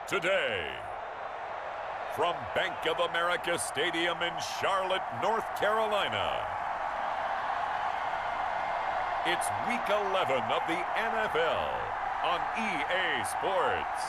today. From Bank of America Stadium in Charlotte, North Carolina, it's Week 11 of the NFL on EA Sports.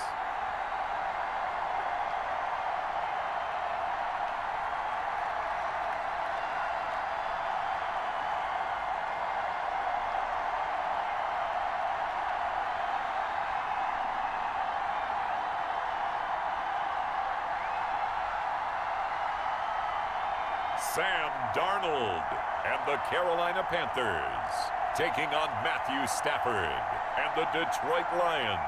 Sam Darnold and the Carolina Panthers taking on Matthew Stafford and the Detroit Lions.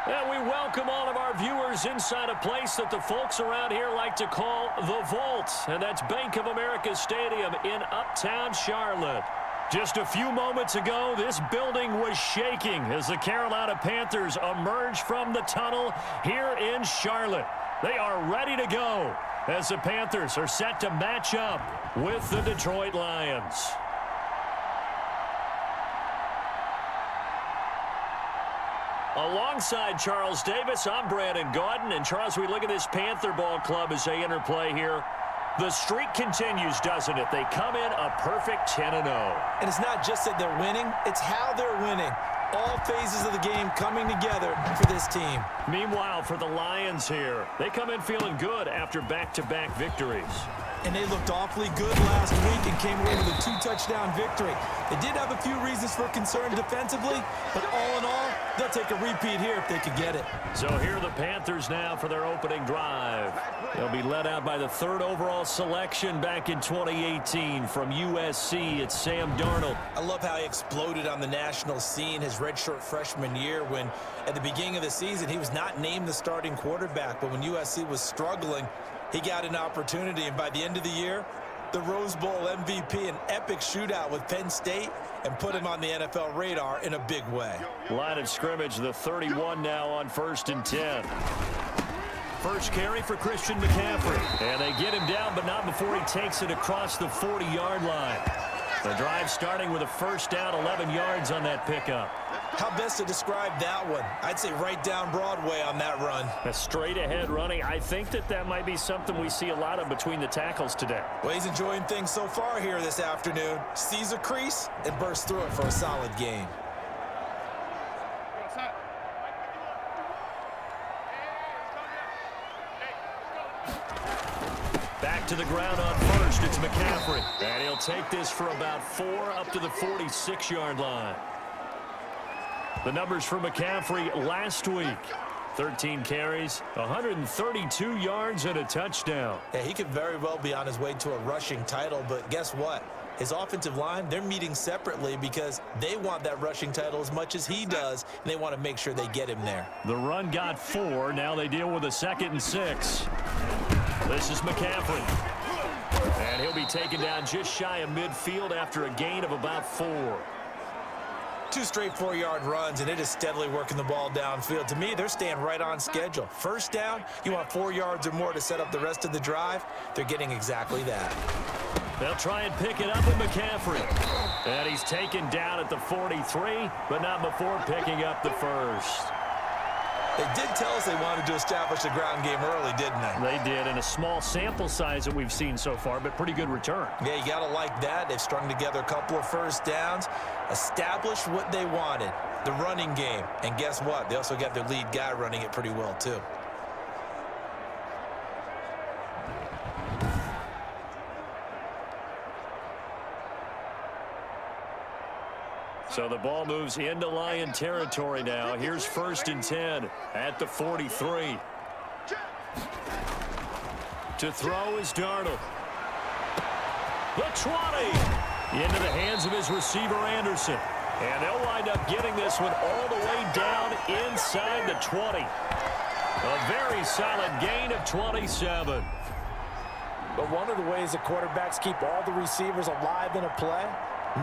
And we welcome all of our viewers inside a place that the folks around here like to call the Vault, and that's Bank of America Stadium in Uptown Charlotte. Just a few moments ago, this building was shaking as the Carolina Panthers emerged from the tunnel here in Charlotte. They are ready to go as the Panthers are set to match up with the Detroit Lions. Alongside Charles Davis, I'm Brandon Gaudin. And Charles, we look at this Panther ball club as they interplay here. The streak continues, doesn't it? They come in a perfect 10-0. And it's not just that they're winning, it's how they're winning. All phases of the game coming together for this team. Meanwhile, for the Lions here, they come in feeling good after back-to-back victories. And they looked awfully good last week and came away with a 2-touchdown victory. They did have a few reasons for concern defensively, but all in all, they'll take a repeat here if they could get it. So here are the Panthers now for their opening drive. They'll be led out by the third overall selection back in 2018 from USC. It's Sam Darnold. I love how he exploded on the national scene his redshirt freshman year when at the beginning of the season he was not named the starting quarterback, but when USC was struggling, he got an opportunity, and by the end of the year, the Rose Bowl MVP, an epic shootout with Penn State, and put him on the NFL radar in a big way. Line of scrimmage, the 31 now on 1st and 10. First carry for Christian McCaffrey. And they get him down, but not before he takes it across the 40-yard line. The drive starting with a first down, 11 yards on that pickup. How best to describe that one? I'd say right down Broadway on that run. A straight-ahead running. I think that might be something we see a lot of between the tackles today. Well, he's enjoying things so far here this afternoon. Sees a crease and bursts through it for a solid gain. Back to the ground on first. It's McCaffrey. And he'll take this for about 4 up to the 46-yard line. The numbers for McCaffrey last week. 13 carries, 132 yards, and a touchdown. Yeah, he could very well be on his way to a rushing title, but guess what? His offensive line, they're meeting separately because they want that rushing title as much as he does, and they want to make sure they get him there. The run got 4. Now they deal with a 2nd and 6. This is McCaffrey. And he'll be taken down just shy of midfield after a gain of about 4. 2 straight 4-yard runs, and it is steadily working the ball downfield. To me, they're staying right on schedule. First down, you want 4 yards or more to set up the rest of the drive. They're getting exactly that. They'll try and pick it up with McCaffrey. And he's taken down at the 43, but not before picking up the first. They did tell us they wanted to establish the ground game early, didn't they? They did, in a small sample size that we've seen so far, but pretty good return. Yeah, you got to like that. They've strung together a couple of first downs, established what they wanted, the running game. And guess what? They also got their lead guy running it pretty well, too. So the ball moves into Lion territory now. Here's 1st and 10 at the 43. To throw is Darnold. The 20. Into the hands of his receiver, Anderson. And they'll wind up getting this one all the way down inside the 20. A very solid gain of 27. But one of the ways the quarterbacks keep all the receivers alive in a play,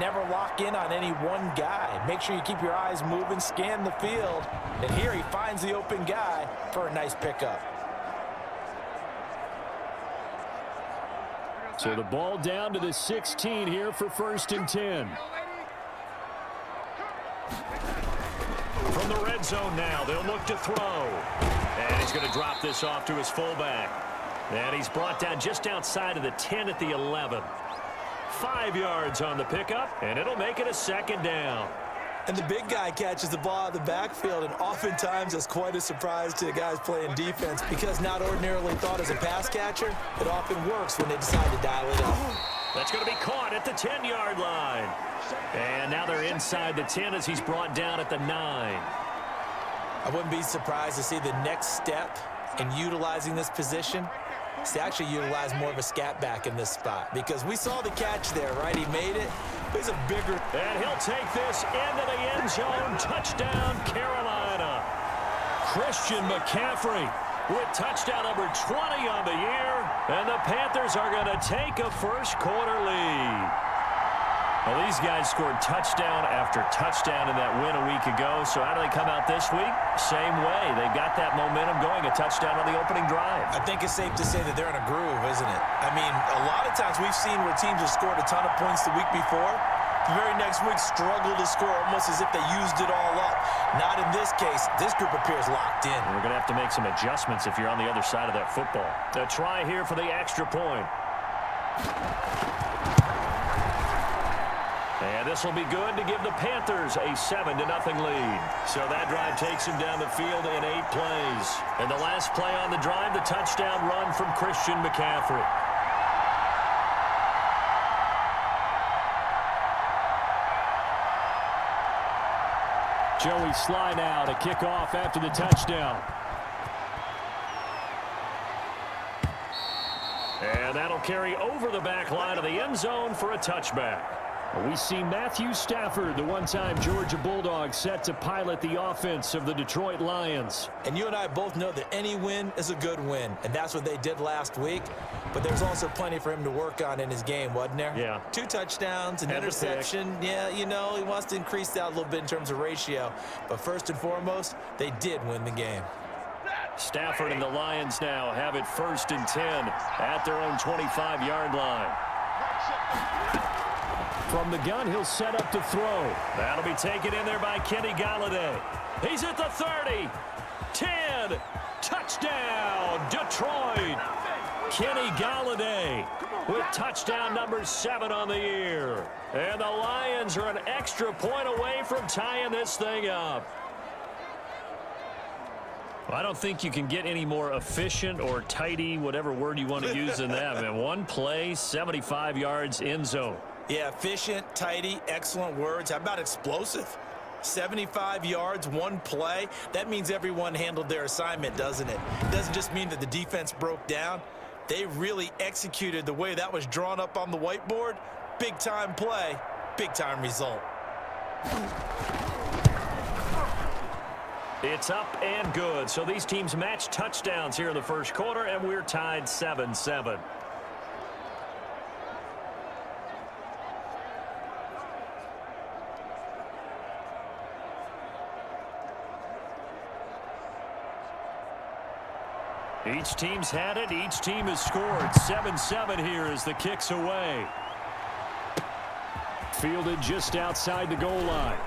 never lock in on any one guy. Make sure you keep your eyes moving, scan the field. And here he finds the open guy for a nice pickup. So the ball down to the 16 here for 1st and 10. From the red zone now, they'll look to throw. And he's going to drop this off to his fullback. And he's brought down just outside of the 10 at the 11. 5 yards on the pickup, and it'll make it a second down. And the big guy catches the ball out of the backfield, and oftentimes that's quite a surprise to the guys playing defense because not ordinarily thought as a pass catcher, it often works when they decide to dial it up. That's going to be caught at the 10-yard line. And now they're inside the 10 as he's brought down at the 9. I wouldn't be surprised to see the next step in utilizing this position is to actually utilize more of a scat back in this spot because we saw the catch there, right? He made it. He's a bigger. And he'll take this into the end zone. Touchdown, Carolina. Christian McCaffrey with touchdown number 20 on the year. And the Panthers are going to take a first-quarter lead. Well, these guys scored touchdown after touchdown in that win a week ago. So how do they come out this week? Same way. They've got that momentum going, a touchdown on the opening drive. I think it's safe to say that they're in a groove, isn't it? I mean, a lot of times we've seen where teams have scored a ton of points the week before. The very next week struggle to score almost as if they used it all up. Not in this case. This group appears locked in. We're going to have to make some adjustments if you're on the other side of that football. A try here for the extra point. And this will be good to give the Panthers a 7-0 lead. So that drive takes him down the field in 8 plays. And the last play on the drive, the touchdown run from Christian McCaffrey. Joey Sly now to kick off after the touchdown. And that'll carry over the back line of the end zone for a touchback. We see Matthew Stafford, the one-time Georgia Bulldog, set to pilot the offense of the Detroit Lions. And you and I both know that any win is a good win, and that's what they did last week. But there's also plenty for him to work on in his game, wasn't there? Yeah. 2 touchdowns, an interception. Yeah, you know, he wants to increase that a little bit in terms of ratio. But first and foremost, they did win the game. Stafford and the Lions now have it 1st and 10 at their own 25-yard line. From the gun, he'll set up to throw. That'll be taken in there by Kenny Golladay. He's at the 30. 10. Touchdown, Detroit. Kenny Golladay with touchdown number 7 on the year. And the Lions are an extra point away from tying this thing up. I don't think you can get any more efficient or tidy, whatever word you want to use in that. Man, one play, 75 yards, end zone. Yeah, efficient, tidy, excellent words. How about explosive? 75 yards, one play. That means everyone handled their assignment, doesn't it? It doesn't just mean that the defense broke down. They really executed the way that was drawn up on the whiteboard. Big-time play, big-time result. It's up and good. So these teams match touchdowns here in the first quarter, and we're tied 7-7. Each team's had it. Each team has scored. 7-7 here as the kick's away. Fielded just outside the goal line.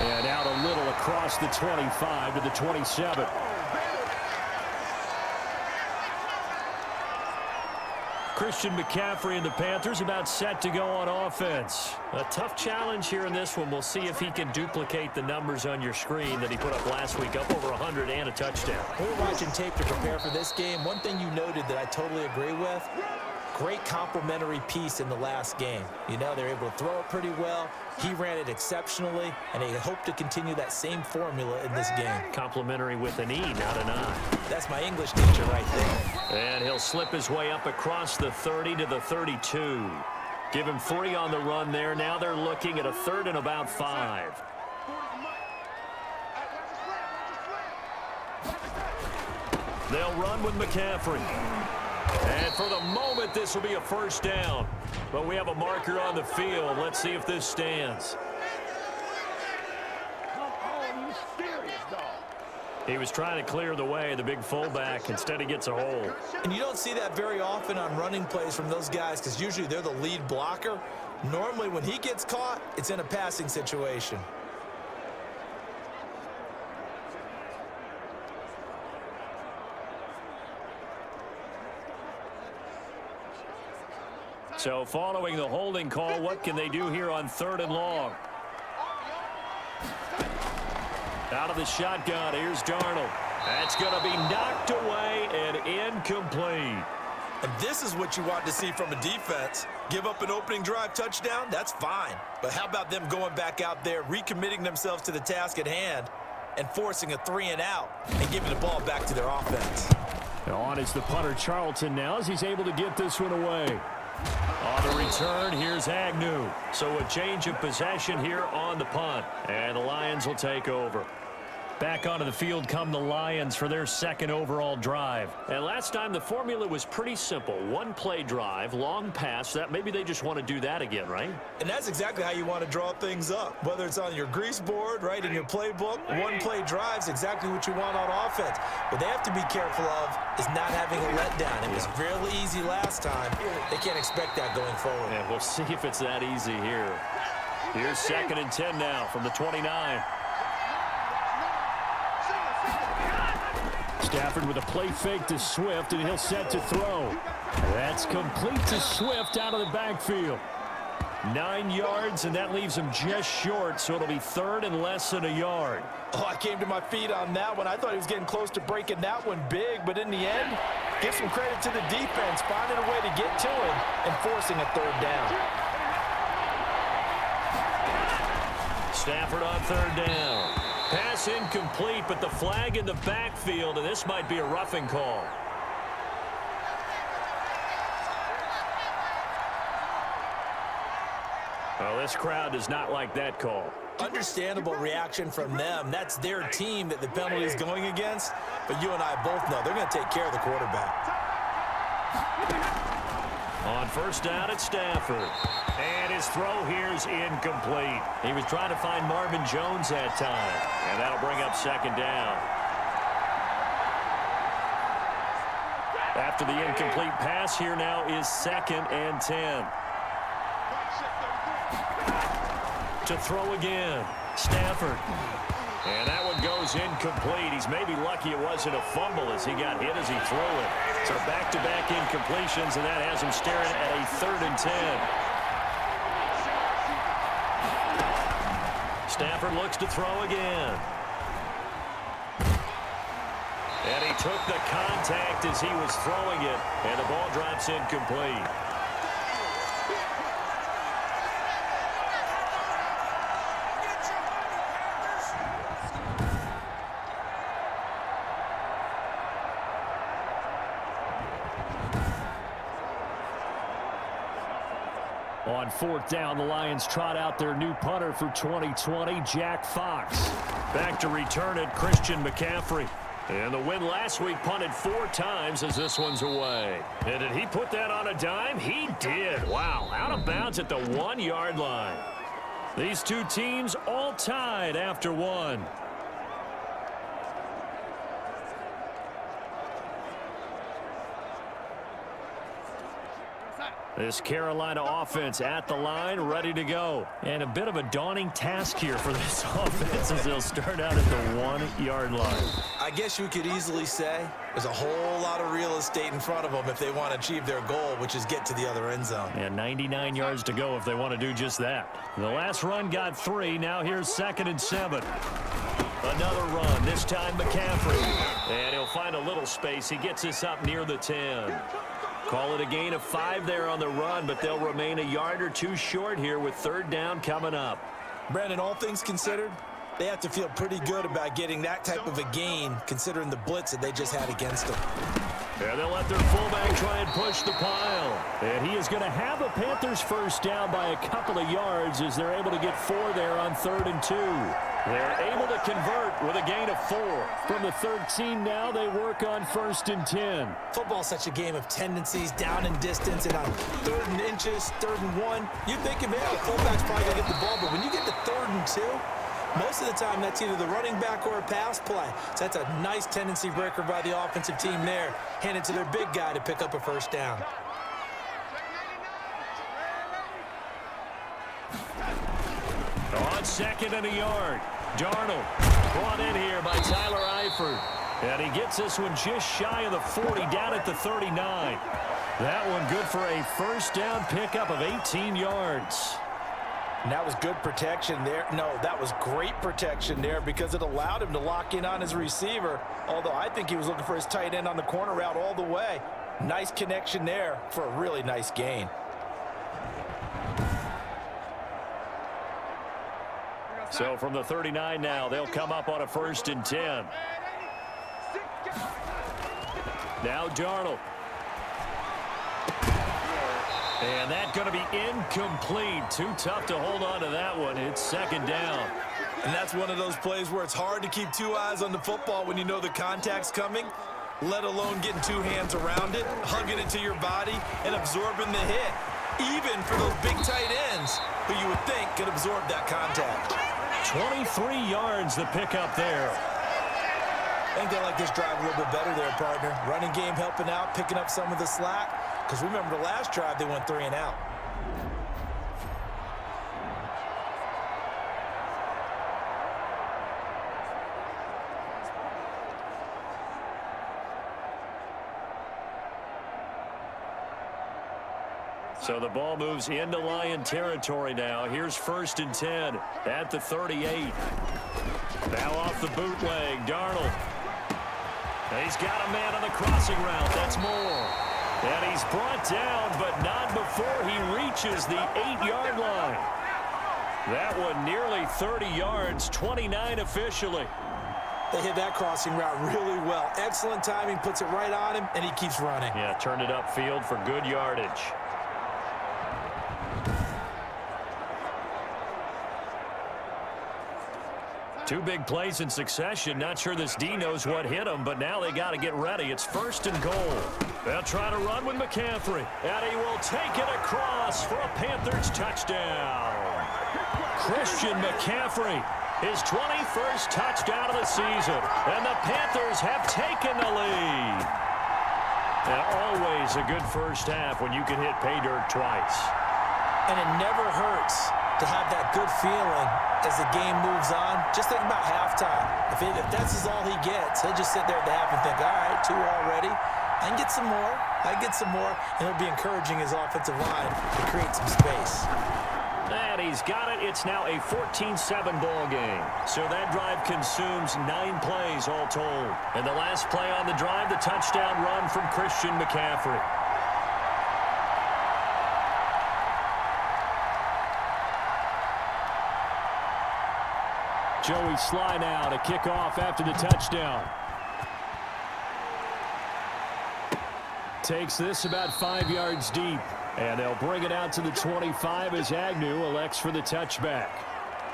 And out a little across the 25 to the 27. Christian McCaffrey and the Panthers about set to go on offense. A tough challenge here in this one. We'll see if he can duplicate the numbers on your screen that he put up last week, up over 100 and a touchdown. When we're watching tape to prepare for this game, one thing you noted that I totally agree with, great complementary piece in the last game. You know, they're able to throw it pretty well. He ran it exceptionally, and they hope to continue that same formula in this game. Complimentary with an E, not an I. That's my English teacher right there. And he'll slip his way up across the 30 to the 32. Give him 3 on the run there. Now they're looking at a 3rd and about 5. They'll run with McCaffrey. And for the moment, this will be a first down. But we have a marker on the field. Let's see if this stands. He was trying to clear the way, the big fullback. Instead, he gets a hold. And you don't see that very often on running plays from those guys because usually they're the lead blocker. Normally, when he gets caught, it's in a passing situation. So following the holding call, what can they do here on 3rd and long? Out of the shotgun, here's Darnold. That's going to be knocked away and incomplete. And this is what you want to see from a defense. Give up an opening drive touchdown, that's fine. But how about them going back out there, recommitting themselves to the task at hand, and forcing a 3-and-out and giving the ball back to their offense. On is the punter Charlton now as he's able to get this one away. On the return, here's Agnew. So a change of possession here on the punt. And the Lions will take over. Back onto the field come the Lions for their 2nd overall drive. And last time the formula was pretty simple. 1-play drive, long pass. That maybe they just want to do that again, right? And that's exactly how you want to draw things up. Whether it's on your grease board, right, in your playbook, 1-play drive's exactly what you want on offense. What they have to be careful of is not having a letdown. It was really easy last time. They can't expect that going forward. And we'll see if it's that easy here. Here's 2nd and 10 now from the 29. Stafford with a play fake to Swift, and he'll set to throw. That's complete to Swift out of the backfield. 9 yards, and that leaves him just short, so it'll be 3rd and less than a yard. Oh, I came to my feet on that one. I thought he was getting close to breaking that one big, but in the end, give some credit to the defense, finding a way to get to him and forcing a 3rd down. Stafford on 3rd down. Pass incomplete, but the flag in the backfield, and this might be a roughing call. Well, this crowd does not like that call. Understandable reaction from them. That's their team that the penalty is going against, but you and I both know they're going to take care of the quarterback. On 1st down, it's Stafford. And his throw here is incomplete. He was trying to find Marvin Jones that time. And that'll bring up 2nd down. After the incomplete pass, here now is 2nd and 10. To throw again. Stafford. And that one goes incomplete. He's maybe lucky it wasn't a fumble as he got hit as he threw it. So back-to-back incompletions, and that has him staring at a 3rd and 10. Stafford looks to throw again. And he took the contact as he was throwing it, and the ball drops incomplete. On 4th down, the Lions trot out their new punter for 2020, Jack Fox. Back to return it, Christian McCaffrey. And the win last week punted 4 times as this one's away. And did he put that on a dime? He did. Wow, out of bounds at the 1-yard line. These two teams all tied after 1. This Carolina offense at the line, ready to go. And a bit of a daunting task here for this offense as they'll start out at the 1-yard line. I guess you could easily say there's a whole lot of real estate in front of them if they want to achieve their goal, which is get to the other end zone. And 99 yards to go if they want to do just that. The last run got 3. Now here's 2nd and 7. Another run, this time McCaffrey. And he'll find a little space. He gets us up near the 10. Call it a gain of 5 there on the run, but they'll remain a yard or 2 short here with 3rd down coming up. Brandon, all things considered, they have to feel pretty good about getting that type of a gain considering the blitz that they just had against them. And they'll let their fullback try and push the pile. And he is going to have a Panthers 1st down by a couple of yards as they're able to get 4 there on 3rd and 2. They're able to convert with a gain of 4. From the 13 now, they work on 1st and 10. Football's such a game of tendencies, down and distance, and on 3rd and inches, 3rd and 1. You think of it, the fullback's probably going to get the ball, but when you get to 3rd and 2, most of the time that's either the running back or a pass play. So that's a nice tendency breaker by the offensive team there. Hand it to their big guy to pick up a 1st down. On 2nd and a yard, Darnold brought in here by Tyler Eifert. And he gets this one just shy of the 40, down at the 39. That one good for a first down pickup of 18 yards. And that was good protection there. No, that was great protection there because it allowed him to lock in on his receiver, although I think he was looking for his tight end on the corner route all the way. Nice connection there for a really nice gain. So from the 39 now, they'll come up on a 1st and 10. Now Darnold. And that's going to be incomplete. Too tough to hold on to that one. It's 2nd down. And that's one of those plays where it's hard to keep two eyes on the football when you know the contact's coming, let alone getting two hands around it, hugging it to your body, and absorbing the hit. Even for those big tight ends who you would think could absorb that contact. 23 yards the pickup there. I think they like this drive a little bit better there, partner. Running game helping out, picking up some of the slack. Because remember the last drive, they went 3 and out. So the ball moves into Lion territory now. Here's 1st and 10 at the 38. Now off the bootleg, Darnold. He's got a man on the crossing route. That's Moore. And he's brought down, but not before he reaches the 8-yard line. That one nearly 30 yards, 29 officially. They hit that crossing route really well. Excellent timing, puts it right on him, and he keeps running. Yeah, turned it upfield for good yardage. Two big plays in succession. Not sure this D knows what hit him, but now they got to get ready. It's 1st and goal. They'll try to run with McCaffrey, and he will take it across for a Panthers touchdown. Christian McCaffrey, his 21st touchdown of the season, and the Panthers have taken the lead. And always a good first half when you can hit pay dirt twice. And it never hurts to have that good feeling as the game moves on. Just think about halftime. If that's all he gets, he'll just sit there at the half and think, all right, 2 already. I can get some more. I can get some more. And he'll be encouraging his offensive line to create some space. And he's got it. It's now a 14-7 ball game. So that drive consumes 9 plays all told. And the last play on the drive, the touchdown run from Christian McCaffrey. Joey Sly now to kick off after the touchdown. Takes this about 5 yards deep. And they'll bring it out to the 25 as Agnew elects for the touchback.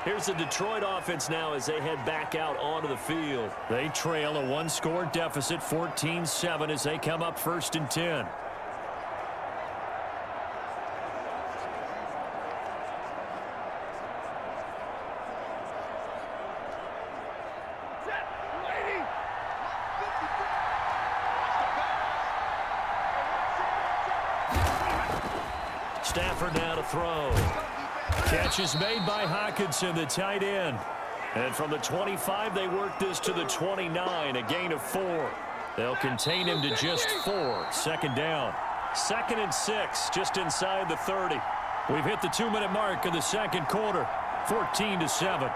Here's the Detroit offense now as they head back out onto the field. They trail a 1-score deficit, 14-7, as they come up 1st and 10. Stafford now to throw. Catch is made by Hockenson, the tight end. And from the 25, they work this to the 29, a gain of 4. They'll contain him to just 4. 2nd down. 2nd and 6, just inside the 30. We've hit the 2-minute mark of the 2nd quarter, 14-7.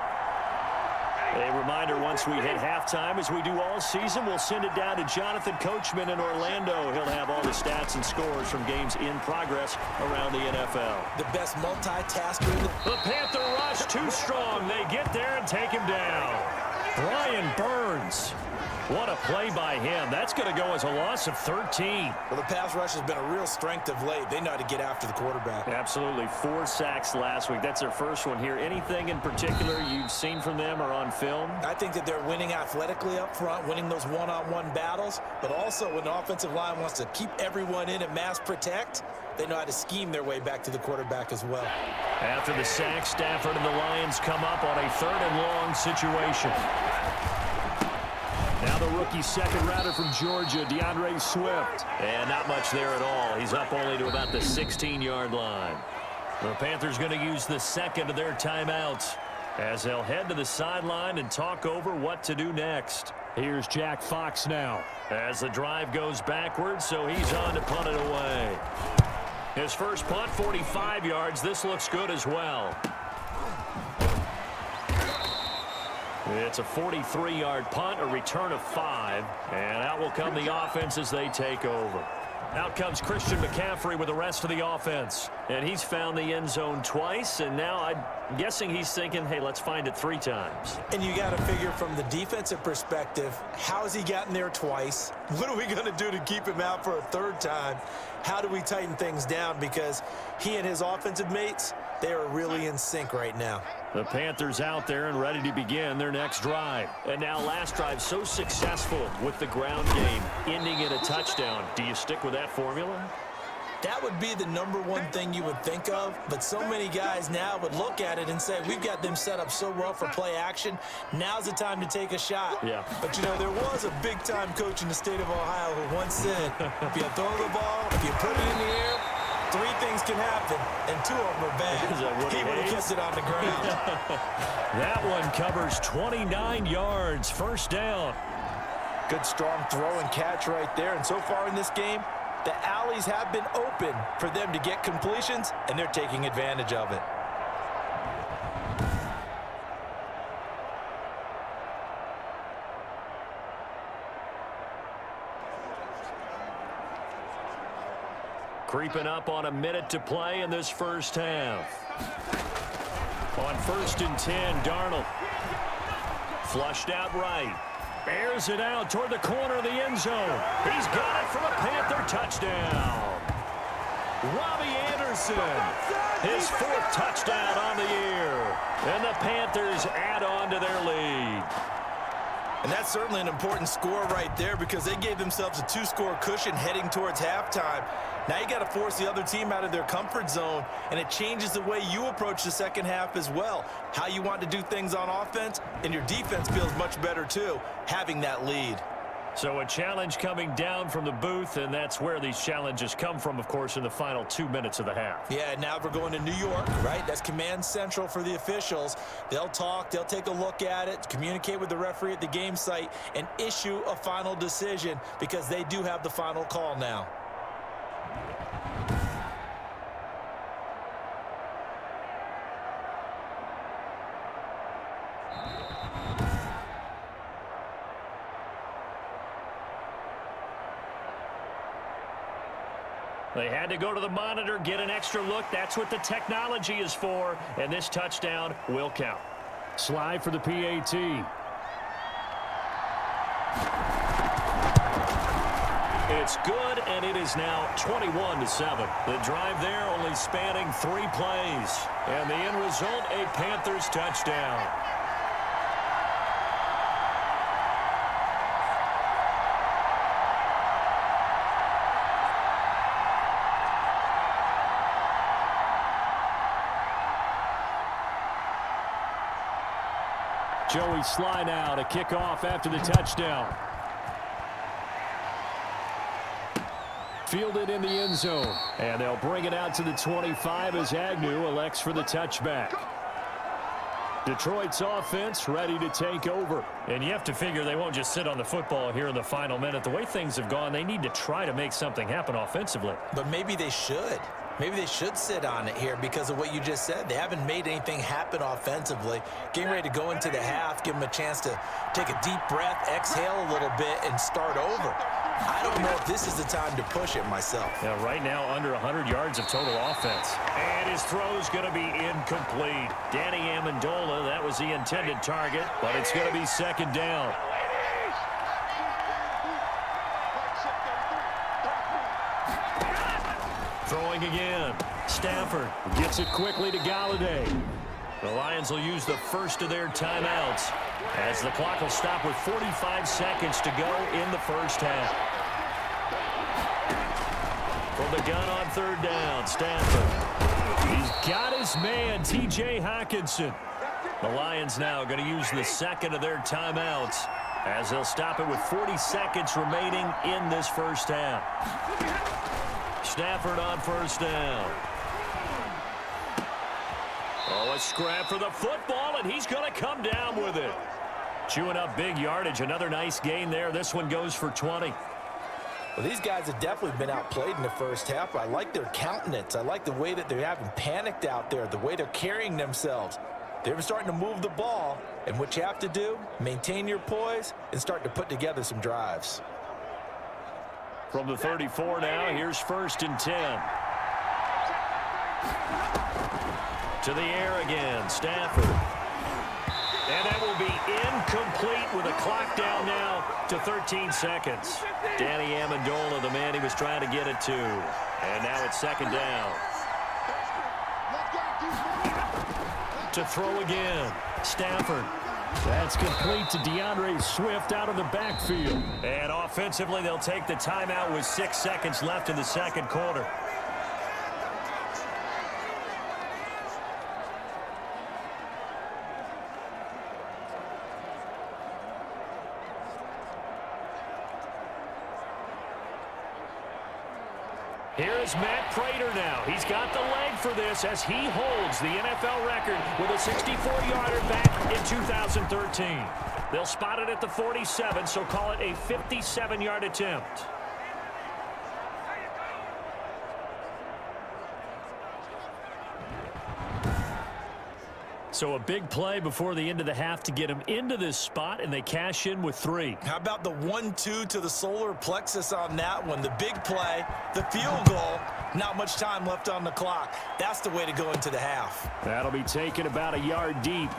A reminder, once we hit halftime, as we do all season, we'll send it down to Jonathan Coachman in Orlando. He'll have all the stats and scores from games in progress around the NFL. The best multitasker in the Panther rush too strong. They get there and take him down. Brian Burns. What a play by him. That's going to go as a loss of 13. Well, the pass rush has been a real strength of late. They know how to get after the quarterback. Absolutely. 4 sacks last week. That's their first one here. Anything in particular you've seen from them or on film? I think that they're winning athletically up front, winning those one-on-one battles, but also when the offensive line wants to keep everyone in and mass protect, they know how to scheme their way back to the quarterback as well. After the sack, Stafford and the Lions come up on a 3rd and long situation. Now the rookie second rounder from Georgia, DeAndre Swift. And not much there at all. He's up only to about the 16-yard line. The Panthers going to use the 2nd of their timeouts as they'll head to the sideline and talk over what to do next. Here's Jack Fox now as the drive goes backwards, so he's on to punt it away. His first punt, 45 yards. This looks good as well. It's a 43-yard punt, a return of 5, and out will come the offense as they take over. Out comes Christian McCaffrey with the rest of the offense, and he's found the end zone twice, and now I'm guessing he's thinking, hey, let's find it 3 times. And you got to figure from the defensive perspective, how has he gotten there twice? What are we going to do to keep him out for a 3rd time? How do we tighten things down? Because he and his offensive mates, they are really in sync right now. The Panthers out there and ready to begin their next drive. And now last drive so successful with the ground game, ending in a touchdown. Do you stick with that formula? That would be the #1 thing you would think of, but so many guys now would look at it and say, we've got them set up so well for play action. Now's the time to take a shot. Yeah. But, you know, there was a big-time coach in the state of Ohio who once said, if you throw the ball, if you put it in the air, 3 things can happen, and 2 of them are bad. He would have kept it on the ground. That one covers 29 yards, first down. Good, strong throw and catch right there. And so far in this game, the alleys have been open for them to get completions, and they're taking advantage of it. Creeping up on a minute to play in this first half. On 1st and 10, Darnold. Flushed out right. Airs it out toward the corner of the end zone. He's got it for a Panther touchdown. Robbie Anderson, his 4th touchdown on the year. And the Panthers add on to their lead. And that's certainly an important score right there because they gave themselves a 2-score cushion heading towards halftime. Now you got to force the other team out of their comfort zone, and it changes the way you approach the second half as well. How you want to do things on offense, and your defense feels much better too, having that lead. So a challenge coming down from the booth, and that's where these challenges come from, of course, in the final 2 minutes of the half. Yeah, now we're going to New York, right? That's command central for the officials. They'll talk, they'll take a look at it, communicate with the referee at the game site, and issue a final decision because they do have the final call now. They had to go to the monitor, get an extra look. That's what the technology is for, and this touchdown will count. Slide for the PAT. It's good, and it is now 21-7. The drive there only spanning 3 plays, and the end result, a Panthers touchdown. Joey Sly now to kick off after the touchdown. Fielded in the end zone. And they'll bring it out to the 25 as Agnew elects for the touchback. Detroit's offense ready to take over. And you have to figure they won't just sit on the football here in the final minute. The way things have gone, they need to try to make something happen offensively. But maybe they should. Maybe they should sit on it here because of what you just said. They haven't made anything happen offensively. Getting ready to go into the half, give them a chance to take a deep breath, exhale a little bit, and start over. I don't know if this is the time to push it myself. Yeah, right now under 100 yards of total offense. And his throw's going to be incomplete. Danny Amendola, that was the intended target, but it's going to be 2nd down. Throwing again. Stafford gets it quickly to Galladay. The Lions will use the first of their timeouts as the clock will stop with 45 seconds to go in the first half. From the gun on 3rd down, Stafford. He's got his man, T.J. Hockenson. The Lions now going to use the second of their timeouts as they'll stop it with 40 seconds remaining in this first half. Stafford on 1st down. Oh, a scrap for the football, and he's going to come down with it. Chewing up big yardage. Another nice gain there. This one goes for 20. Well, these guys have definitely been outplayed in the first half. I like their countenance. I like the way that they haven't panicked out there, the way they're carrying themselves. They're starting to move the ball, and what you have to do, maintain your poise and start to put together some drives. From the 34 now, here's 1st and 10. To the air again, Stafford. And that will be incomplete with a clock down now to 13 seconds. Danny Amendola, the man he was trying to get it to. And now it's 2nd down. To throw again, Stafford. That's complete to DeAndre Swift out of the backfield. And offensively, they'll take the timeout with 6 seconds left in the second quarter. Here is Matt Prater now. He's got the leg for this as he holds the NFL record with a 64-yarder back in 2013. They'll spot it at the 47, so call it a 57-yard attempt. So a big play before the end of the half to get him into this spot, and they cash in with 3. How about the 1-2 to the solar plexus on that one? The big play, the field goal, not much time left on the clock. That's the way to go into the half. That'll be taken about a yard deep.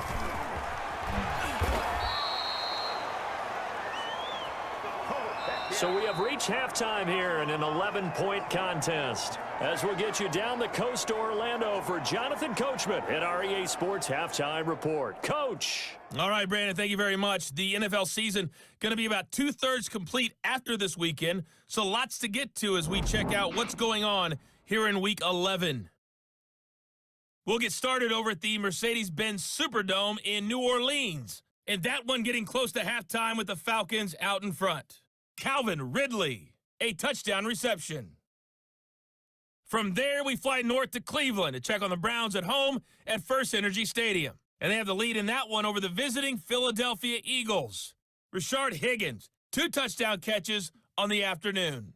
So we have reached halftime here in an 11-point contest. As we'll get you down the coast to Orlando for Jonathan Coachman at our EA Sports Halftime Report. Coach. All right, Brandon, thank you very much. The NFL season going to be about 2/3 complete after this weekend, so lots to get to as we check out what's going on here in Week 11. We'll get started over at the Mercedes-Benz Superdome in New Orleans, and that one getting close to halftime with the Falcons out in front. Calvin Ridley, a touchdown reception. From there, we fly north to Cleveland to check on the Browns at home at First Energy Stadium. And they have the lead in that one over the visiting Philadelphia Eagles. Rashard Higgins, 2 touchdown catches on the afternoon.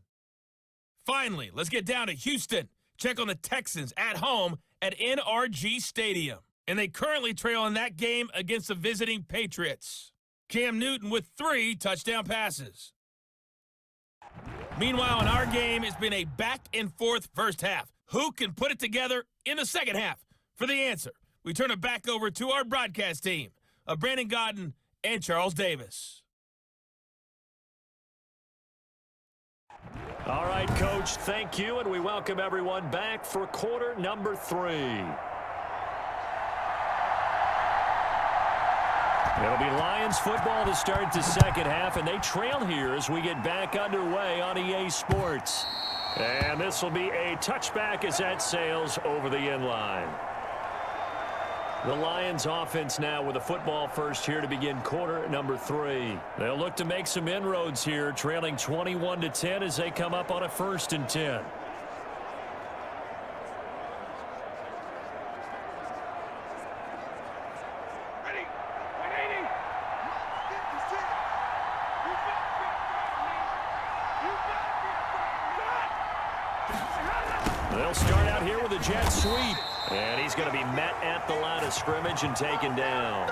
Finally, let's get down to Houston. Check on the Texans at home at NRG Stadium. And they currently trail in that game against the visiting Patriots. Cam Newton with 3 touchdown passes. Meanwhile, in our game, it's been a back-and-forth first half. Who can put it together in the second half? For the answer, we turn it back over to our broadcast team of Brandon Godden and Charles Davis. All right, Coach, thank you, and we welcome everyone back for quarter number 3. It'll be Lions football to start the second half, and they trail here as we get back underway on EA Sports. And this will be a touchback as that sails over the end line. The Lions offense now with a football first here to begin quarter number 3. They'll look to make some inroads here, trailing 21-10 as they come up on a 1st and 10. They'll start out here with a jet sweep. And he's going to be met at the line of scrimmage and taken down.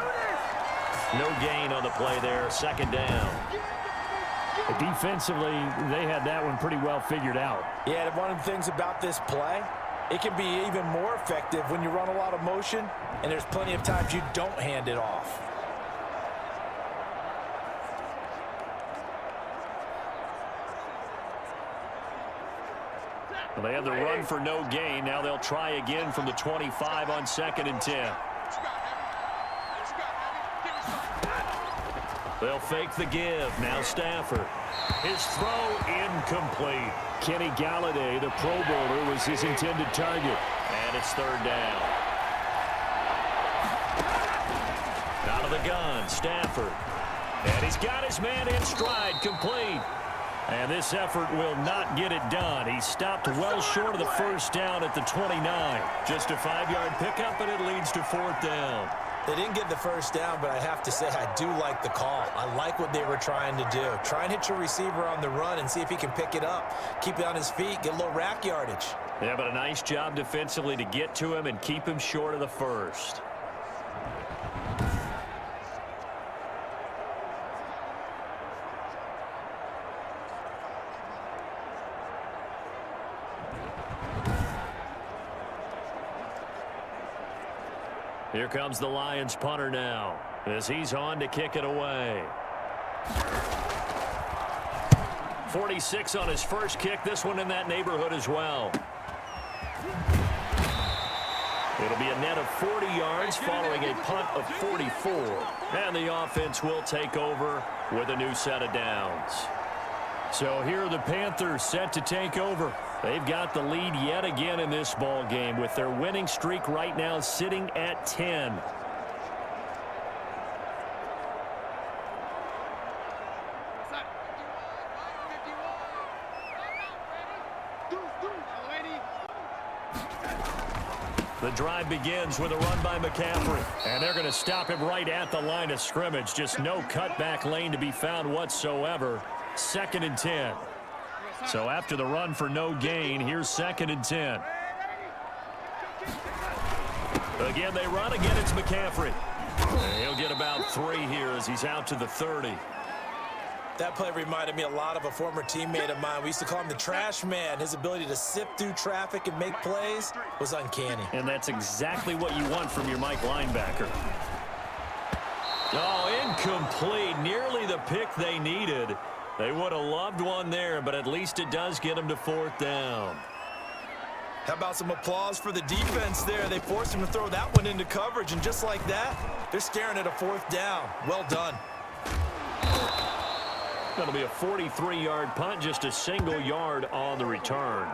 No gain on the play there. 2nd down. Defensively, they had that one pretty well figured out. Yeah, and one of the things about this play, it can be even more effective when you run a lot of motion, and there's plenty of times you don't hand it off. Well, they had the run for no gain. Now they'll try again from the 25 on 2nd and 10. They'll fake the give. Now Stafford. His throw incomplete. Kenny Galladay, the Pro Bowler, was his intended target. And it's 3rd down. Out of the gun, Stafford. And he's got his man in stride, complete. And this effort will not get it done. He stopped well short of the 1st down at the 29. Just a 5-yard pickup, and it leads to 4th down. They didn't get the first down, but I have to say I do like the call. I like what they were trying to do. Try and hit your receiver on the run and see if he can pick it up, keep it on his feet, get a little rack yardage. Yeah, but a nice job defensively to get to him and keep him short of the first. Here comes the Lions punter now as he's on to kick it away. 46 on his first kick. This one in that neighborhood as well. It'll be a net of 40 yards following a punt of 44. And the offense will take over with a new set of downs. So here are the Panthers set to take over. They've got the lead yet again in this ball game with their winning streak right now sitting at 10. The drive begins with a run by McCaffrey. And they're going to stop him right at the line of scrimmage. Just no cutback lane to be found whatsoever. 2nd and 10. So after the run for no gain, here's 2nd and 10. Again, they run. Again, it's McCaffrey. And he'll get about 3 here as he's out to the 30. That play reminded me a lot of a former teammate of mine. We used to call him the trash man. His ability to sift through traffic and make plays was uncanny. And that's exactly what you want from your Mike linebacker. Oh, incomplete. Nearly the pick they needed. They would have loved one there, but at least it does get them to 4th down. How about some applause for the defense there? They forced him to throw that one into coverage, and just like that, they're staring at a 4th down. Well done. Going to be a 43-yard punt, just a single yard on the return.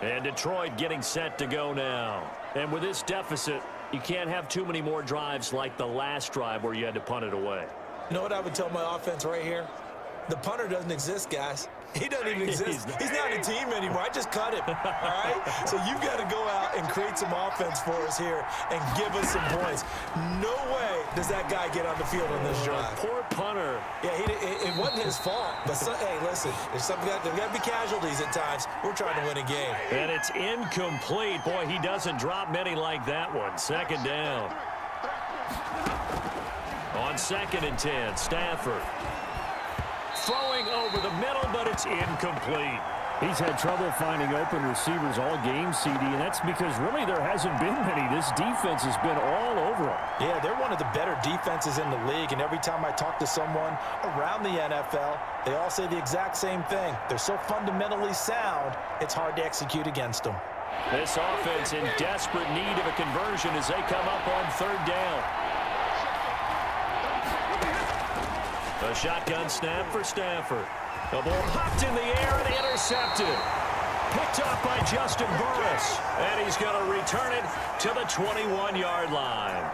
And Detroit getting set to go now. And with this deficit, you can't have too many more drives like the last drive where you had to punt it away. You know what I would tell my offense right here? The punter doesn't exist, guys. He doesn't even exist. He's not a team anymore. I just cut him, all right? So you've got to go out and create some offense for us here and give us some points. No way does that guy get on the field on this drive. Poor punter. Yeah, it wasn't his fault. But, hey, listen, there's got to be casualties at times. We're trying to win a game. And it's incomplete. Boy, he doesn't drop many like that one. 2nd down. On 2nd and 10, Stafford. Throwing over the middle, but it's incomplete. He's had trouble finding open receivers all game, CD, and that's because really there hasn't been many. This defense has been all over them. Yeah, they're one of the better defenses in the league, and every time I talk to someone around the NFL, they all say the exact same thing. They're so fundamentally sound, it's hard to execute against them. This offense in desperate need of a conversion as they come up on 3rd down. A shotgun snap for Stafford. The ball popped in the air and intercepted. Picked up by Justin Burris. And he's going to return it to the 21-yard line.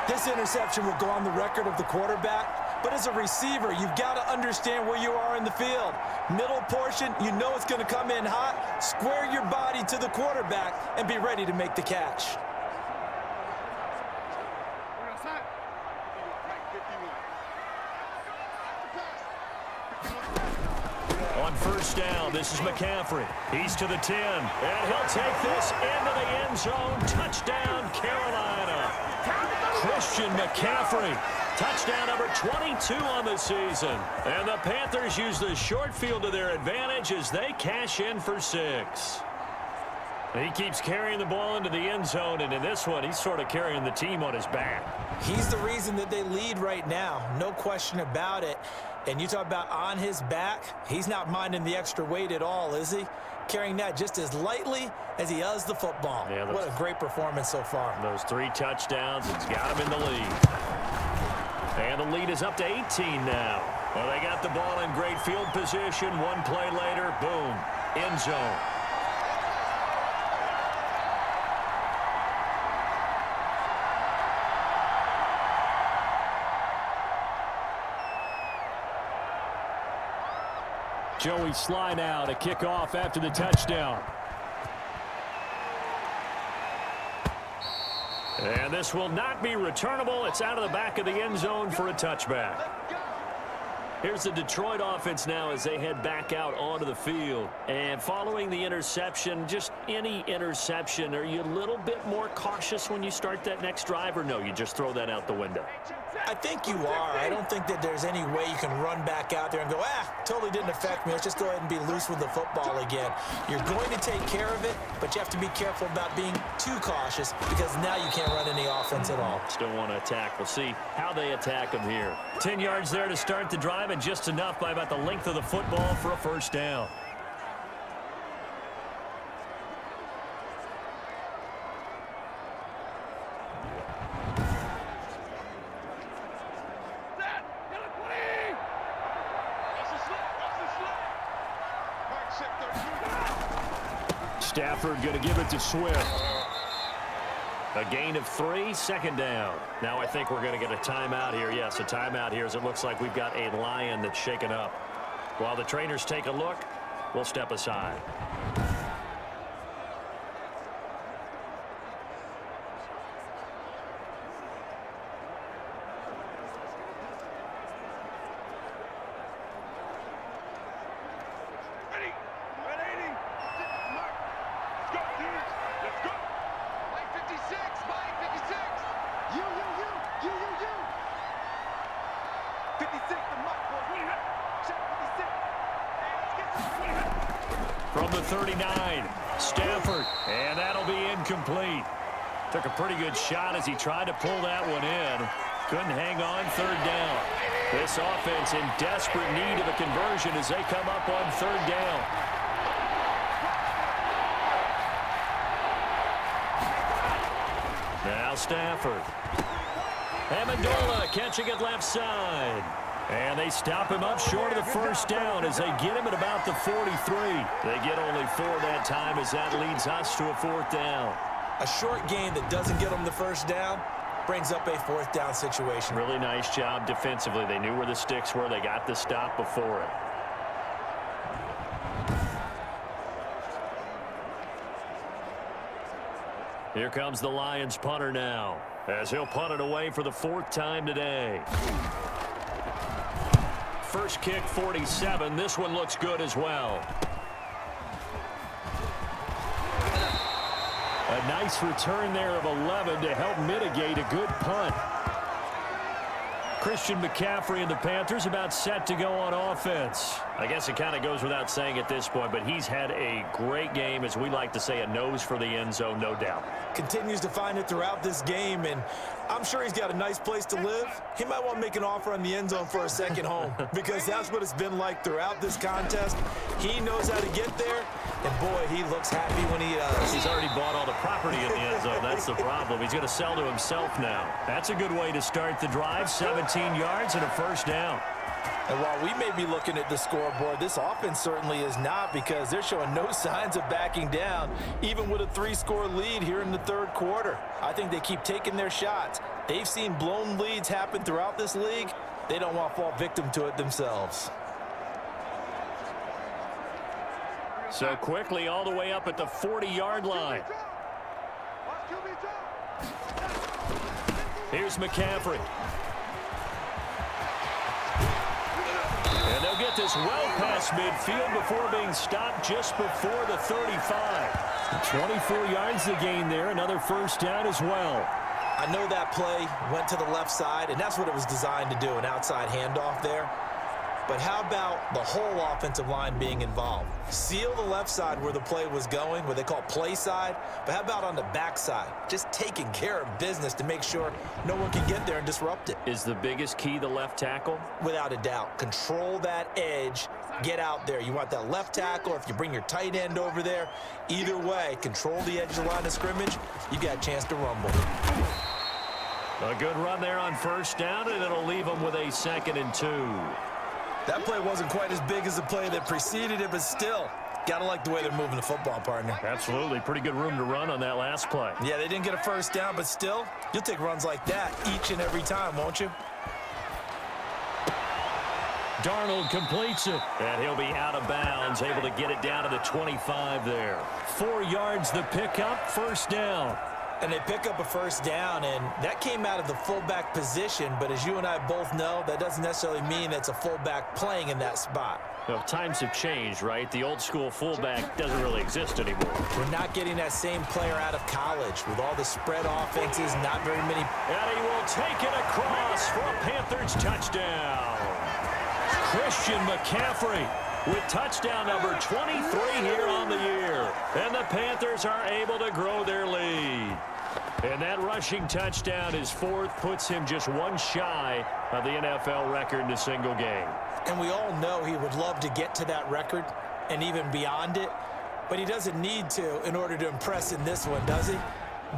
This interception will go on the record of the quarterback. But as a receiver, you've got to understand where you are in the field. Middle portion, you know it's going to come in hot. Square your body to the quarterback and be ready to make the catch. On 1st down, this is McCaffrey. He's to the 10, and he'll take this into the end zone. Touchdown, Carolina. Christian McCaffrey. Touchdown number 22 on the season. And the Panthers use the short field to their advantage as they cash in for 6. He keeps carrying the ball into the end zone, and in this one, he's sort of carrying the team on his back. He's the reason that they lead right now. No question about it. And you talk about on his back, he's not minding the extra weight at all, is he? Carrying that just as lightly as he does the football. Yeah, what a great performance so far. Those 3 touchdowns, it's got him in the lead. And the lead is up to 18 now. Well, they got the ball in great field position. One play later, boom, end zone. Joey Sly now to kick off after the touchdown. And this will not be returnable. It's out of the back of the end zone for a touchback. Here's the Detroit offense now as they head back out onto the field. And following the interception, just any interception, are you a little bit more cautious when you start that next drive, or no, you just throw that out the window? I think you are. I don't think that there's any way you can run back out there and go, totally didn't affect me. Let's just go ahead and be loose with the football again. You're going to take care of it, but you have to be careful about being too cautious because now you can't run any offense at all. Still want to attack. We'll see how they attack them here. 10 yards there to start the drive, and just enough by about the length of the football for a first down. Stafford going to give it to Swift. A gain of 3, second down. Now I think we're going to get a timeout here. Yes, a timeout here as it looks like we've got a Lion that's shaken up. While the trainers take a look, we'll step aside. From the 39, Stafford, and that'll be incomplete. Took a pretty good shot as he tried to pull that one in. Couldn't hang on, third down. This offense in desperate need of a conversion as they come up on third down. Now Stafford. Amendola catching it left side. And they stop him up short of the first down as they get him at about the 43. They get only 4 that time as that leads us to a fourth down. A short game that doesn't get them the first down brings up a fourth down situation. Really nice job defensively. They knew where the sticks were. They got the stop before it. Here comes the Lions punter now as he'll punt it away for the 4th time today. First kick, 47. This one looks good as well. A nice return there of 11 to help mitigate a good punt. Christian McCaffrey and the Panthers about set to go on offense. I guess it kind of goes without saying at this point, but he's had a great game, as we like to say, a nose for the end zone, no doubt. Continues to find it throughout this game, and I'm sure he's got a nice place to live. He might want to make an offer on the end zone for a second home because that's what it's been like throughout this contest. He knows how to get there, and boy, he looks happy when he does. He's already bought all the property in the end zone. That's the problem. He's going to sell to himself now. That's a good way to start the drive. 17 yards and a first down. And while we may be looking at the scoreboard, this offense certainly is not, because they're showing no signs of backing down, even with a 3-score lead here in the third quarter. I think they keep taking their shots. They've seen blown leads happen throughout this league. They don't want to fall victim to it themselves. So quickly all the way up at the 40-yard line. Here's McCaffrey. And they'll get this well past midfield before being stopped just before the 35. 24 yards to gain there. Another first down as well. I know that play went to the left side, and that's what it was designed to do, an outside handoff there. But how about the whole offensive line being involved? Seal the left side where the play was going, what they call play side. But how about on the back side? Just taking care of business to make sure no one can get there and disrupt it. Is the biggest key the left tackle? Without a doubt. Control that edge. Get out there. You want that left tackle, or if you bring your tight end over there, either way, control the edge of the line of scrimmage. You got a chance to rumble. A good run there on first down, and it'll leave them with a 2nd and 2. That play wasn't quite as big as the play that preceded it, but still, gotta like the way they're moving the football, partner. Absolutely. Pretty good room to run on that last play. Yeah, they didn't get a first down, but still, you'll take runs like that each and every time, won't you? Darnold completes it, and he'll be out of bounds, able to get it down to the 25 there. 4 yards the pickup, first down. And they pick up a first down, and that came out of the fullback position. But as you and I both know, that doesn't necessarily mean that's a fullback playing in that spot. Well, times have changed, right? The old school fullback doesn't really exist anymore. We're not getting that same player out of college with all the spread offenses, not very many. And he will take it across for a Panthers touchdown. Christian McCaffrey with touchdown number 23 here on the year. And the Panthers are able to grow their lead. And that rushing touchdown, his fourth, puts him just one shy of the NFL record in a single game. And we all know he would love to get to that record and even beyond it, but he doesn't need to in order to impress in this one, does he?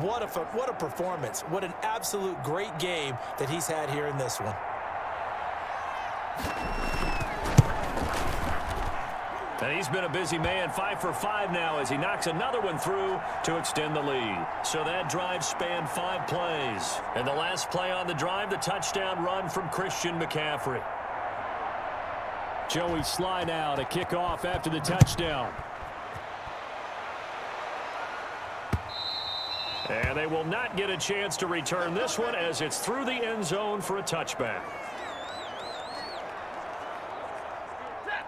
What a performance. What an absolute great game that he's had here in this one. And he's been a busy man, 5 for 5 now as he knocks another one through to extend the lead. So that drive spanned 5 plays. And the last play on the drive, the touchdown run from Christian McCaffrey. Joey slide out, a kickoff after the touchdown. And they will not get a chance to return this one as it's through the end zone for a touchback.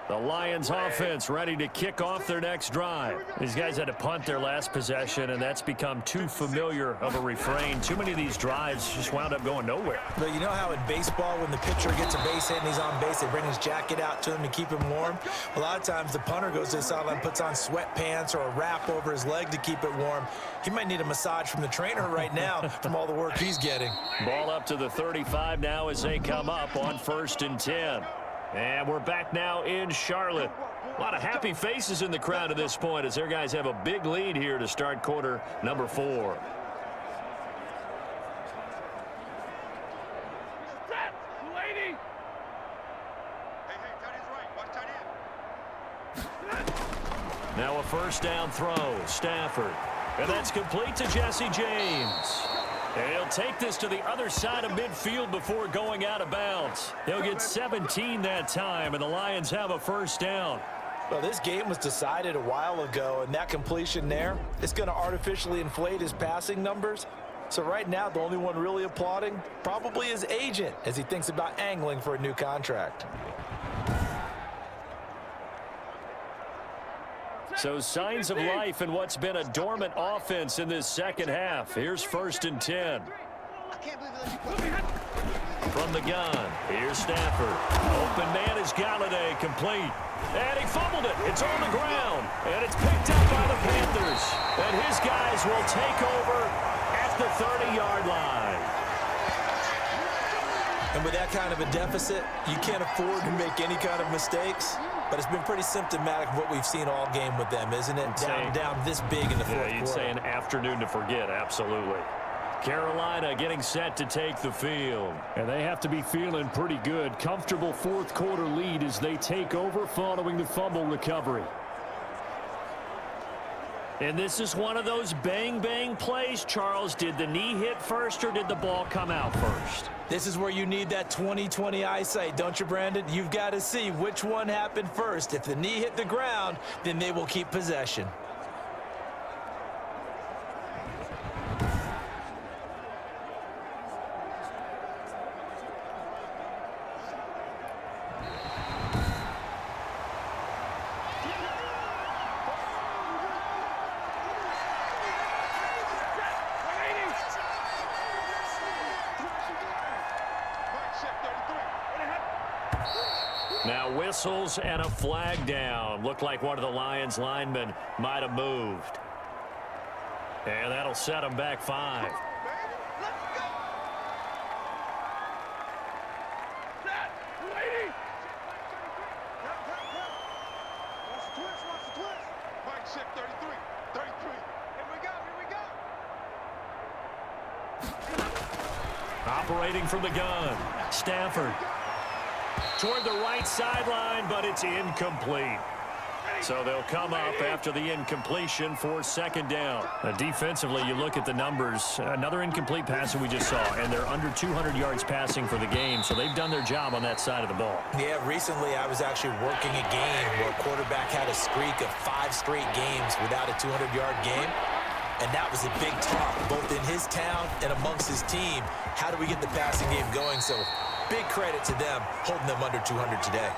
The Lions offense ready to kick off their next drive. These guys had to punt their last possession, and that's become too familiar of a refrain. Too many of these drives just wound up going nowhere. But you know how in baseball, when the pitcher gets a base hit and he's on base, they bring his jacket out to him to keep him warm? A lot of times the punter goes to the sideline, puts on sweatpants or a wrap over his leg to keep it warm. He might need a massage from the trainer right now from all the work he's getting. Ball up to the 35 now as they come up on 1st and 10. And we're back now in Charlotte. A lot of happy faces in the crowd at this point as their guys have a big lead here to start quarter number 4. Now a first down throw, Stafford. And that's complete to Jesse James. And he'll take this to the other side of midfield before going out of bounds. He'll get 17 that time, and the Lions have a first down. Well, this game was decided a while ago, and that completion there is going to artificially inflate his passing numbers. So right now, the only one really applauding probably his agent as he thinks about angling for a new contract. So signs of life in what's been a dormant offense in this second half. Here's 1st and 10. From the gun, here's Stafford. Open man is Galladay, complete. And he fumbled it. It's on the ground. And it's picked up by the Panthers. And his guys will take over at the 30-yard line. And with that kind of a deficit, you can't afford to make any kind of mistakes. But it's been pretty symptomatic of what we've seen all game with them, isn't it? Down this big in the fourth quarter. You'd say an afternoon to forget, absolutely. Carolina getting set to take the field. And they have to be feeling pretty good. Comfortable fourth quarter lead as they take over following the fumble recovery. And this is one of those bang-bang plays, Charles. Did the knee hit first or did the ball come out first? This is where you need that 20/20 eyesight, don't you, Brandon? You've got to see which one happened first. If the knee hit the ground, then they will keep possession. Now whistles and a flag down. Looked like one of the Lions linemen might have moved. And that'll set them back 5. Operating from the gun, Stafford. Toward the right sideline, but it's incomplete. So they'll come up after the incompletion for 2nd down. Defensively, you look at the numbers. Another incomplete pass that we just saw, and they're under 200 yards passing for the game, so they've done their job on that side of the ball. Yeah, recently I was actually working a game where a quarterback had a streak of 5 straight games without a 200-yard game. And that was a big talk, both in his town and amongst his team. How do we get the passing game going? So big credit to them, holding them under 200 today.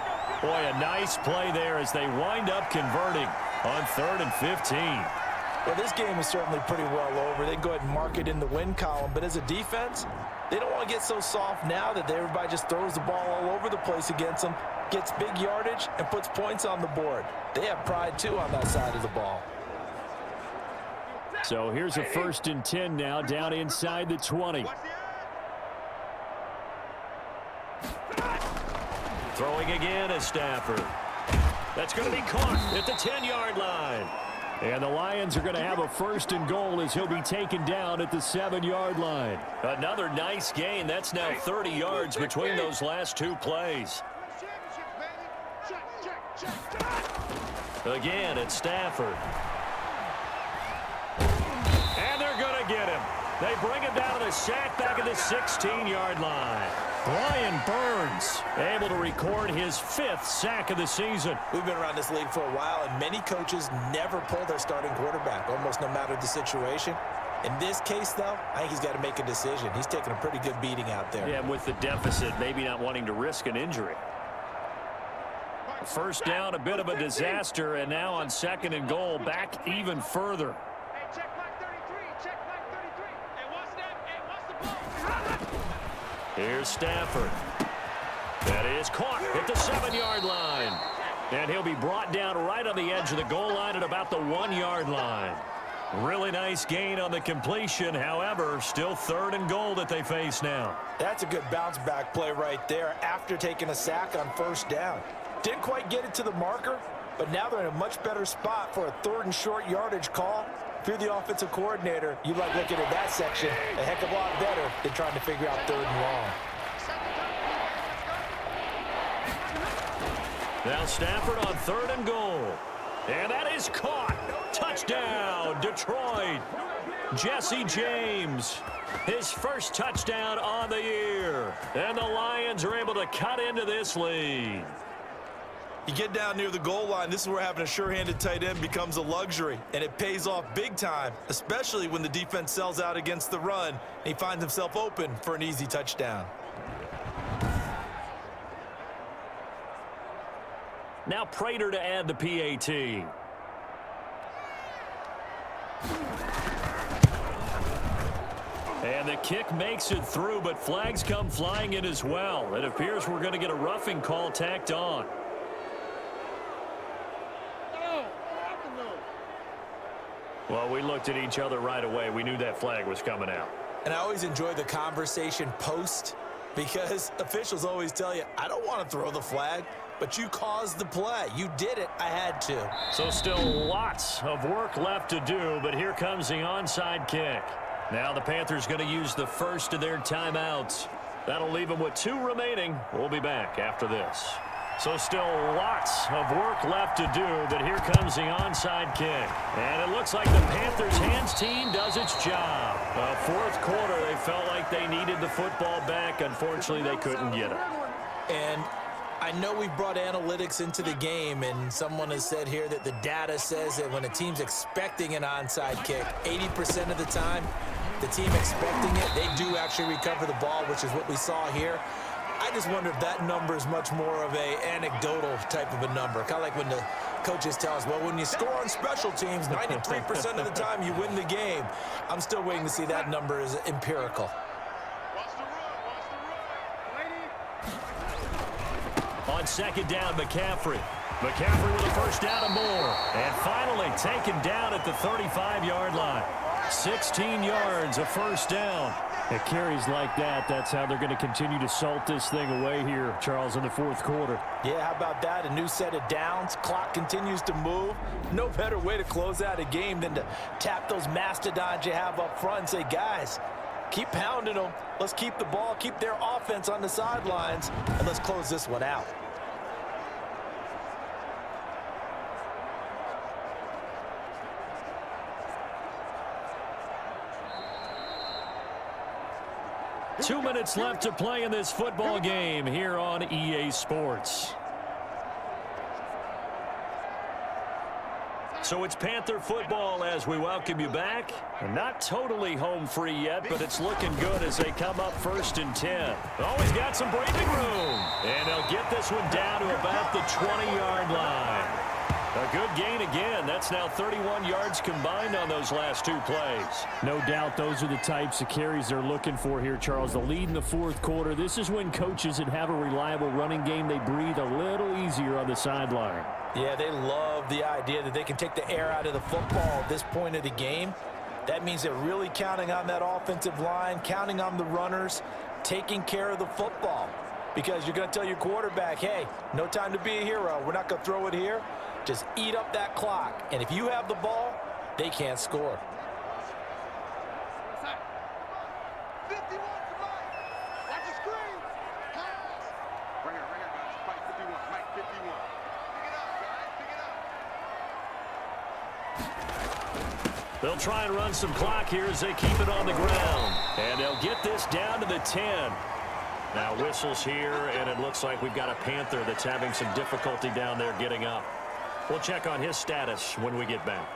Boy, a nice play there as they wind up converting on 3rd and 15. Well, this game is certainly pretty well over. They can go ahead and mark it in the win column. But as a defense, they don't want to get so soft now that everybody just throws the ball all over the place against them, gets big yardage, and puts points on the board. They have pride, too, on that side of the ball. So here's a 1st and 10 now, down inside the 20. Throwing again is Stafford. That's going to be caught at the 10-yard line. And the Lions are going to have a 1st and goal as he'll be taken down at the 7-yard line. Another nice gain. That's now 30 yards between those last 2 plays. Again, it's Stafford. And they're going to get him. They bring him down to the sack back at the 16-yard line. Brian Burns able to record his 5th sack of the season. We've been around this league for a while, and many coaches never pull their starting quarterback, almost no matter the situation. In this case, though, I think he's got to make a decision. He's taking a pretty good beating out there. Yeah, with the deficit, maybe not wanting to risk an injury. 1st down, a bit of a disaster, and now on 2nd and goal, back even further. Here's Stafford. That is caught at the 7-yard line. And he'll be brought down right on the edge of the goal line at about the 1-yard line. Really nice gain on the completion. However, still 3rd and goal that they face now. That's a good bounce back play right there after taking a sack on 1st down. Didn't quite get it to the marker, but now they're in a much better spot for a 3rd and short yardage call. If you're the offensive coordinator, you like looking at that section a heck of a lot better than trying to figure out 3rd and long. Now Stafford on 3rd and goal. And that is caught. Touchdown, Detroit. Jesse James, his 1st touchdown on the year. And the Lions are able to cut into this lead. You get down near the goal line, this is where having a sure-handed tight end becomes a luxury, and it pays off big time, especially when the defense sells out against the run, and he finds himself open for an easy touchdown. Now Prater to add the PAT. And the kick makes it through, but flags come flying in as well. It appears we're going to get a roughing call tacked on. Well, we looked at each other right away. We knew that flag was coming out. And I always enjoy the conversation post because officials always tell you, I don't want to throw the flag, but you caused the play. You did it. I had to. So still lots of work left to do, but here comes the onside kick. Now the Panthers going to use the 1st of their timeouts. That'll leave them with 2 remaining. We'll be back after this. So still lots of work left to do, but here comes the onside kick. And it looks like the Panthers hands team does its job. 4th quarter, they felt like they needed the football back. Unfortunately, they couldn't get it. And I know we've brought analytics into the game, and someone has said here that the data says that when a team's expecting an onside kick, 80% of the time, the team expecting it, they do actually recover the ball, which is what we saw here. I just wonder if that number is much more of a anecdotal type of a number. Kind of like when the coaches tell us, well, when you score on special teams, 93% of the time you win the game. I'm still waiting to see that number is empirical. On 2nd down, McCaffrey. McCaffrey with a 1st down and more. And finally taken down at the 35-yard line. 16 yards, a 1st down. It carries like that. That's how they're going to continue to salt this thing away here, Charles, in the 4th quarter. Yeah, how about that? A new set of downs. Clock continues to move. No better way to close out a game than to tap those mastodons you have up front and say, guys, keep pounding them. Let's keep the ball, keep their offense on the sidelines, and let's close this one out. Two minutes left to play in this football game here on EA Sports. So it's Panther football as we welcome you back. Not totally home free yet, but it's looking good as they come up 1st and 10. Oh, he's got some breathing room. And they'll get this one down to about the 20-yard line. A good gain again. That's now 31 yards combined on those last 2 plays. No doubt those are the types of carries they're looking for here, Charles. The lead in the 4th quarter. This is when coaches that have a reliable running game, they breathe a little easier on the sideline. Yeah, they love the idea that they can take the air out of the football at this point of the game. That means they're really counting on that offensive line, counting on the runners, taking care of the football. Because you're going to tell your quarterback, hey, no time to be a hero. We're not going to throw it here. Just eat up that clock. And if you have the ball, they can't score. They'll try and run some clock here as they keep it on the ground. And they'll get this down to the 10. Now whistles here, and it looks like we've got a Panther that's having some difficulty down there getting up. We'll check on his status when we get back.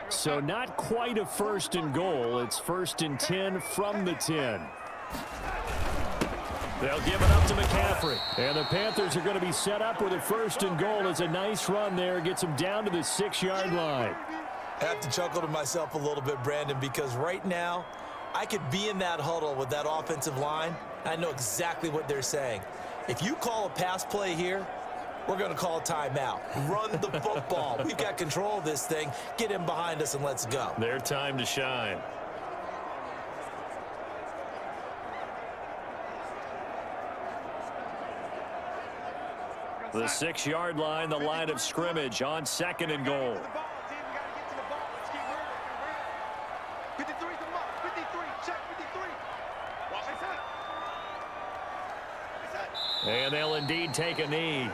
So not quite a 1st and goal. It's 1st and 10 from the 10. They'll give it up to McCaffrey. And the Panthers are going to be set up with a 1st and goal. It's a nice run there. Gets them down to the 6-yard line. I have to chuckle to myself a little bit, Brandon, because right now I could be in that huddle with that offensive line. I know exactly what they're saying. If you call a pass play here, we're going to call a timeout. Run the football. We've got control of this thing. Get him behind us and let's go. Their time to shine. The 6-yard line, the line of scrimmage on 2nd and goal. And they'll indeed take a knee.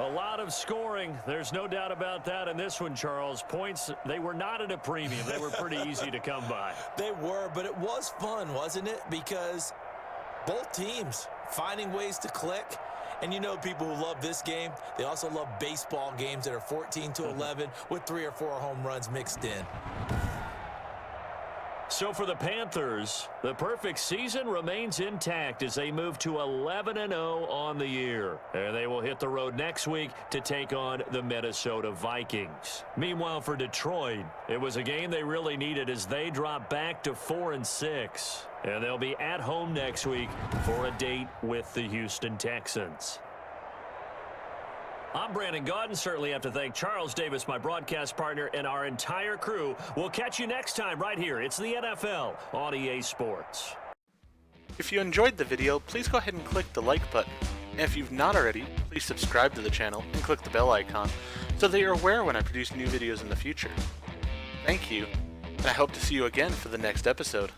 A lot of scoring. There's no doubt about that in this one, Charles. Points, they were not at a premium. They were pretty easy to come by. They were, but it was fun, wasn't it? Because both teams finding ways to click. And you know people who love this game, they also love baseball games that are 14-11 with 3 or 4 home runs mixed in. So for the Panthers, the perfect season remains intact as they move to 11-0 on the year. And they will hit the road next week to take on the Minnesota Vikings. Meanwhile, for Detroit, it was a game they really needed as they drop back to 4-6. And they'll be at home next week for a date with the Houston Texans. I'm Brandon Gaudin. Certainly have to thank Charles Davis, my broadcast partner, and our entire crew. We'll catch you next time right here. It's the NFL on EA Sports. If you enjoyed the video, please go ahead and click the like button. And if you've not already, please subscribe to the channel and click the bell icon so that you're aware when I produce new videos in the future. Thank you, and I hope to see you again for the next episode.